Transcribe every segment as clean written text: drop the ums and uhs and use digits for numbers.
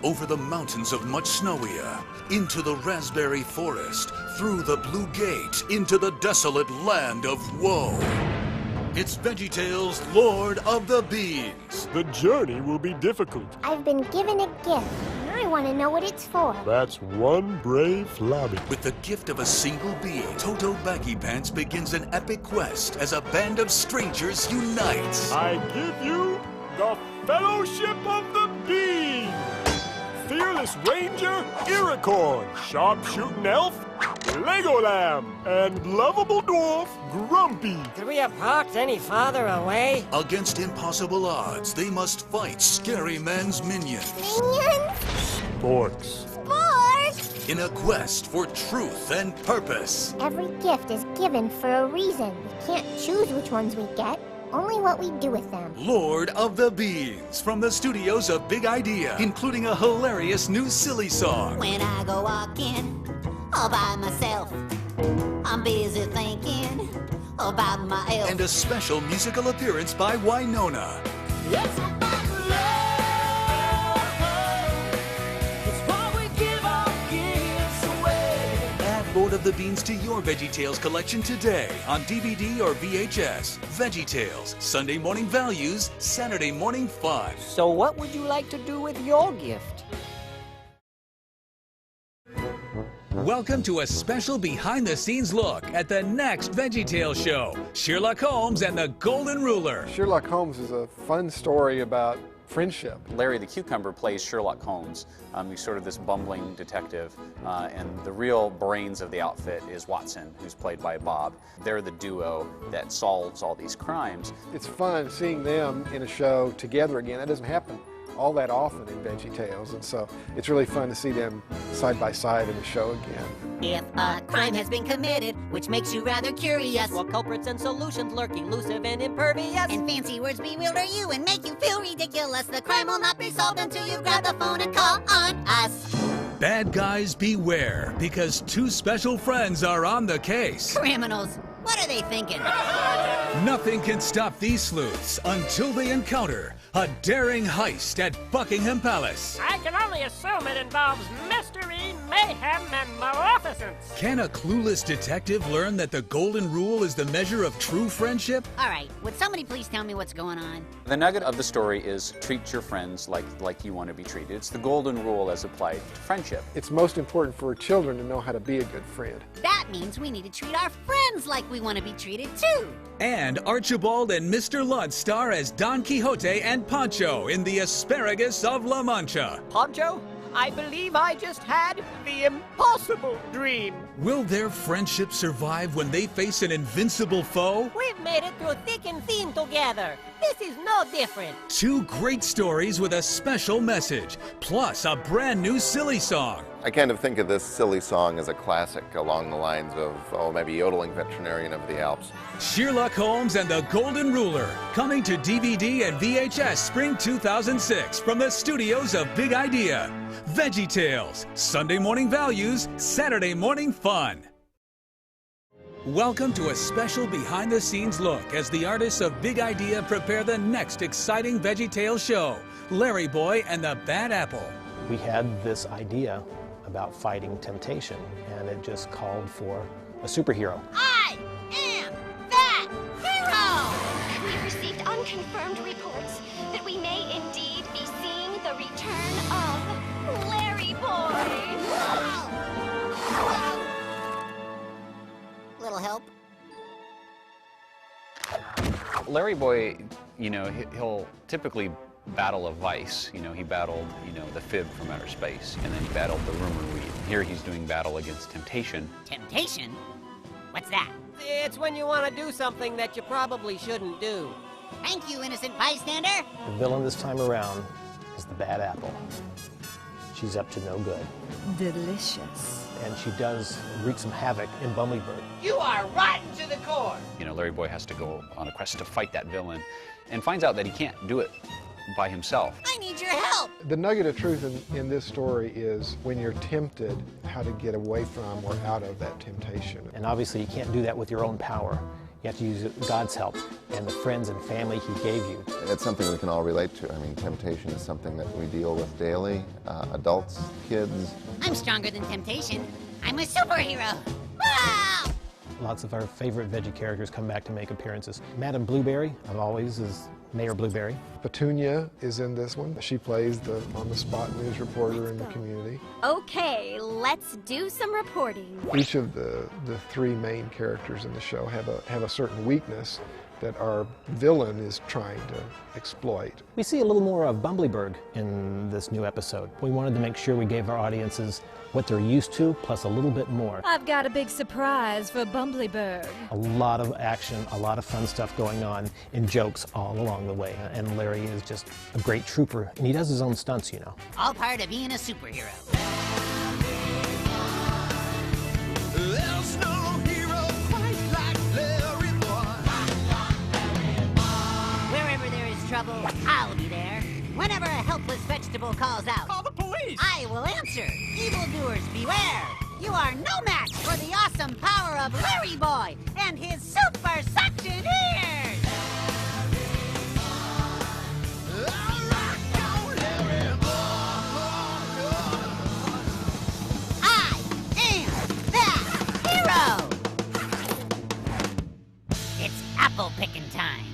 over the mountains of much snowier, into the raspberry forest, through the blue gate, into the desolate land of woe. It's Veggietales, Lord of the Beans. The journey will be difficult. I've been given a gift, and I want to know what it's for. That's one brave flabby. With the gift of a single being, Toto Baggy Pants begins an epic quest as a band of strangers unites. I give you the Fellowship of the Bean. Fearless Ranger, Iricorn, Sharpshooting Elf, Legolam, and lovable dwarf, Grumpy. Could we have parked any farther away? Against impossible odds, they must fight Scary Man's minions. Minions? Sporks. Sporks? In a quest for truth and purpose. Every gift is given for a reason. We can't choose which ones we get, only what we do with them. Lord of the Beans, from the studios of Big Idea, including a hilarious new silly song. When I go walking all by myself, I'm busy thinking about my elf. And a special musical appearance by Winona. It's about love. It's why we give our gifts away. Add Lord of the Beans to your VeggieTales collection today on DVD or VHS. VeggieTales, Sunday morning values, Saturday morning fun. So what would you like to do with your gift? Welcome to a special behind-the-scenes look at the next VeggieTales show, Sherlock Holmes and the Golden Ruler. Sherlock Holmes is a fun story about friendship. Larry the Cucumber plays Sherlock Holmes. He's sort of this bumbling detective, and the real brains of the outfit is Watson, who's played by Bob. They're the duo that solves all these crimes. It's fun seeing them in a show together again. That doesn't happen all that often in VeggieTales, and so it's really fun to see them side by side in the show again. If a crime has been committed, which makes you rather curious, While culprits and solutions lurk elusive and impervious, and fancy words bewilder you and make you feel ridiculous, the crime will not be solved until you grab the phone and call on us. Bad guys beware, because two special friends are on the case. Criminals, what are they thinking? Nothing can stop these sleuths until they encounter a daring heist at Buckingham Palace. I can only assume it involves mystery, mayhem, and maleficence. Can a clueless detective learn that the golden rule is the measure of true friendship? All right, would somebody please tell me what's going on? The nugget of the story is treat your friends like you want to be treated. It's the golden rule as applied to friendship. It's most important for children to know how to be a good friend. That means we need to treat our friends like we want to be treated too. And Archibald and Mr. Lunt star as Don Quixote and Pancho in The Asparagus of La Mancha. Pancho, I believe I just had the impossible dream. Will their friendship survive when they face an invincible foe? We've made it through thick and thin together. This is no different. Two great stories with a special message, plus a brand new silly song. I kind of think of this silly song as a classic along the lines of, oh, maybe Yodeling Veterinarian of the Alps. Sherlock Holmes and the Golden Ruler, coming to DVD and VHS spring 2006 from the studios of Big Idea. VeggieTales, Sunday morning values, Saturday morning fun. Welcome to a special behind-the-scenes look as the artists of Big Idea prepare the next exciting VeggieTales show, LarryBoy and the Bad Apple. We had this idea about fighting temptation, and it just called for a superhero. I am that hero! We've received unconfirmed reports that we may indeed be seeing the return of LarryBoy. Little help? LarryBoy, he'll typically battle a vice. He battled, the fib from outer space, and then he battled the rumor weed. Here he's doing battle against temptation. Temptation? What's that? It's when you want to do something that you probably shouldn't do. Thank you, innocent bystander. The villain this time around is the Bad Apple. She's up to no good. Delicious. And she does wreak some havoc in Bumblebird. You are rotten to the core. LarryBoy has to go on a quest to fight that villain, and finds out that he can't do it by himself. I need your help. The nugget of truth in this story is when you're tempted, how to get away from or out of that temptation. And obviously you can't do that with your own power. You have to use God's help and the friends and family He gave you. It's something we can all relate to. I mean, temptation is something that we deal with daily, adults, kids. I'm stronger than temptation. I'm a superhero. Wow! Lots of our favorite veggie characters come back to make appearances. Madame Blueberry, of always, is Mayor Blueberry. Petunia is in this one. She plays the on-the-spot news reporter in the community. Okay, let's do some reporting. Each of the three main characters in the show have a certain weakness that our villain is trying to exploit. We see a little more of Bumbleberg in this new episode. We wanted to make sure we gave our audiences what they're used to, plus a little bit more. I've got a big surprise for Bumbleberg. A lot of action, a lot of fun stuff going on, and jokes all along the way. And Larry is just a great trooper, and he does his own stunts, you know. All part of being a superhero. There's no hero quite like LarryBoy. Wherever there is trouble, I'll be there. Whenever a helpless vegetable calls out, Call the police! I will answer. Evildoers, beware! You are no match for the awesome power of LarryBoy and his super suction ears! I am the hero! It's apple picking time.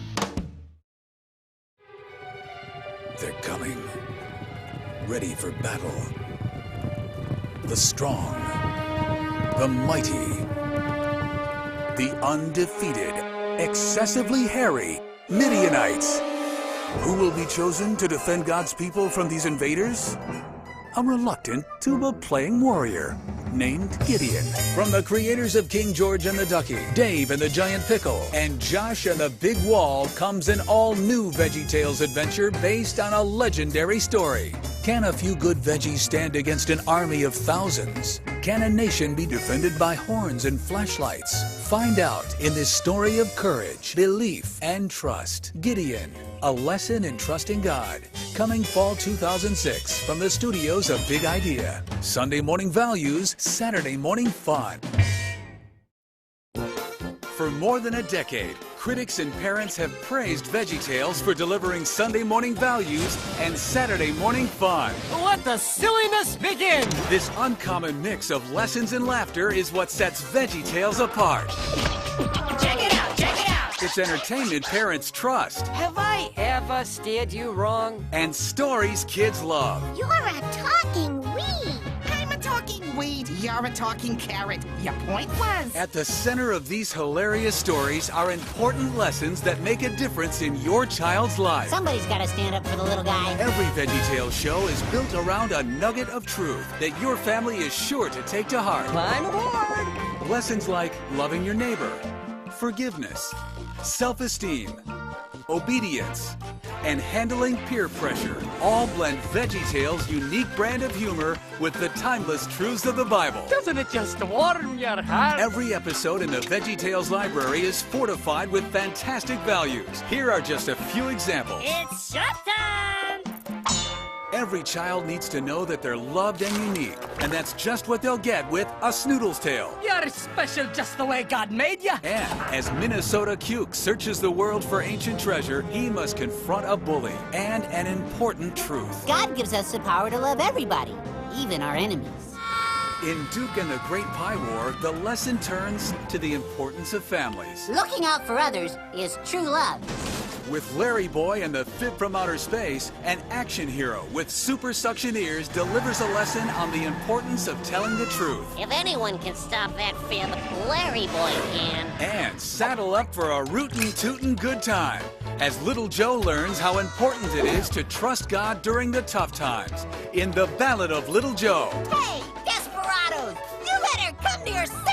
They're coming. Ready for battle. The strong. The mighty. The undefeated. Excessively hairy Midianites. Who will be chosen to defend God's people from these invaders? A reluctant tuba-playing warrior named Gideon. From the creators of King George and the Ducky, Dave and the Giant Pickle, and Josh and the Big Wall comes an all-new VeggieTales adventure based on a legendary story. Can a few good veggies stand against an army of thousands? Can a nation be defended by horns and flashlights? Find out in this story of courage, belief, and trust. Gideon, a lesson in trusting God. Coming fall 2006 from the studios of Big Idea. Sunday morning values, Saturday morning fun. For more than a decade, critics and parents have praised VeggieTales for delivering Sunday morning values and Saturday morning fun. Let the silliness begin! This uncommon mix of lessons and laughter is what sets VeggieTales apart. Check it out! Check it out! It's entertainment parents trust. Have I ever steered you wrong? And stories kids love. You're a talking weed. I'm a talking weed. You're a talking carrot. Your point was. At the center of these hilarious stories are important lessons that make a difference in your child's life. Somebody's got to stand up for the little guy. Every VeggieTales show is built around a nugget of truth that your family is sure to take to heart. Climb aboard! Lessons like loving your neighbor, forgiveness, self-esteem, obedience, and handling peer pressure all blend VeggieTales' unique brand of humor with the timeless truths of the Bible. Doesn't it just warm your heart? Every episode in the VeggieTales library is fortified with fantastic values. Here are just a few examples. It's showtime! Every child needs to know that they're loved and unique, and that's just what they'll get with A Snoodle's Tale. You're special just the way God made you. And as Minnesota Cuke searches the world for ancient treasure, he must confront a bully and an important truth. God gives us the power to love everybody, even our enemies. In Duke and the Great Pie War, the lesson turns to the importance of families. Looking out for others is true love. With LarryBoy and the Fit from Outer Space, an action hero with super suction ears delivers a lesson on the importance of telling the truth. If anyone can stop that fib, LarryBoy can. And saddle up for a rootin' tootin' good time as little Joe learns how important it is to trust God during the tough times in The Ballad of Little Joe. Hey, desperados! You better come to your senses!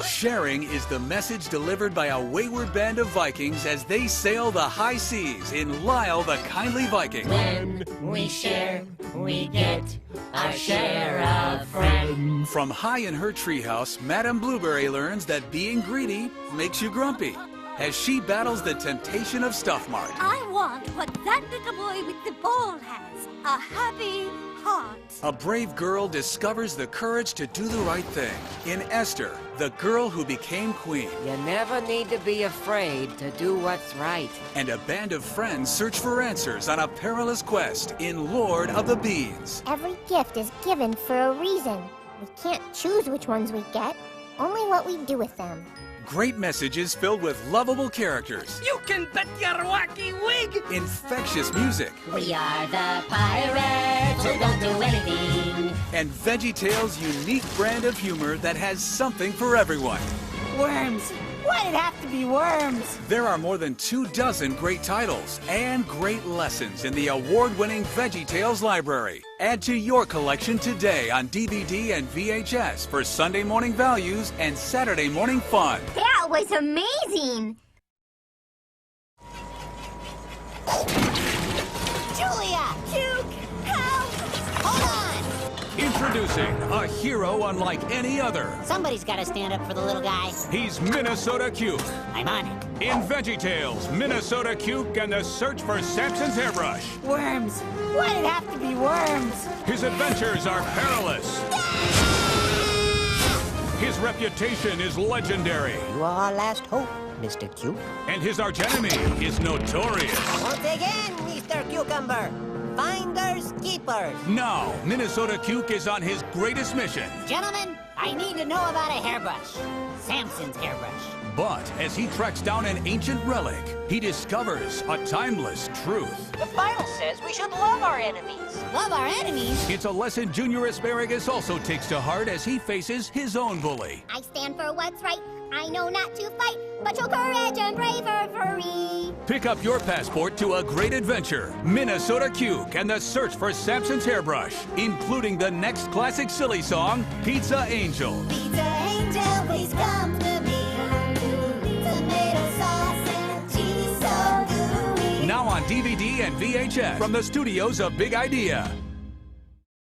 Sharing is the message delivered by a wayward band of Vikings as they sail the high seas in Lyle the Kindly Viking. When we share, we get our share of friends. From high in her treehouse, Madame Blueberry learns that being greedy makes you grumpy as she battles the temptation of Stuff Mart. I want what that little boy with the ball has. A happy heart. A brave girl discovers the courage to do the right thing in Esther, the girl who became queen. You never need to be afraid to do what's right. And a band of friends search for answers on a perilous quest in Lord of the Beans. Every gift is given for a reason. We can't choose which ones we get, only what we do with them. Great messages filled with lovable characters. You can bet your wacky wig! Infectious music. We are the pirates who don't do anything. And Veggietales' unique brand of humor that has something for everyone. Worms. Why'd it have to be worms? There are more than 24 great titles and great lessons in the award-winning Veggietales library. Add to your collection today on DVD and VHS for Sunday morning values and Saturday morning fun. That was amazing! Julia! Cuke! Help! Hold on! Introducing a hero unlike any other. Somebody's got to stand up for the little guy. He's Minnesota Cuke. I'm on it. In Veggietales, Minnesota Cuke and the search for Samson's hairbrush. Worms. Why'd it have to be worms? His adventures are perilous. His reputation is legendary. You are our last hope, Mr. Cuke. And his archenemy is notorious. Once again, Mr. Cucumber. Finders, keepers. Now, Minnesota Cuke is on his greatest mission. Gentlemen, I need to know about a hairbrush. Samson's hairbrush. But as he tracks down an ancient relic, he discovers a timeless truth. The Bible says we should love our enemies. Love our enemies? It's a lesson Junior Asparagus also takes to heart as he faces his own bully. I stand for what's right. I know not to fight, but show courage and bravery. Pick up your passport to a great adventure. Minnesota Cuke and the search for Samson's hairbrush, including the next classic silly song, Pizza Angel. Pizza Angel, please come to me. Tomato sauce and cheese so gooey. Now on DVD and VHS from the studios of Big Idea.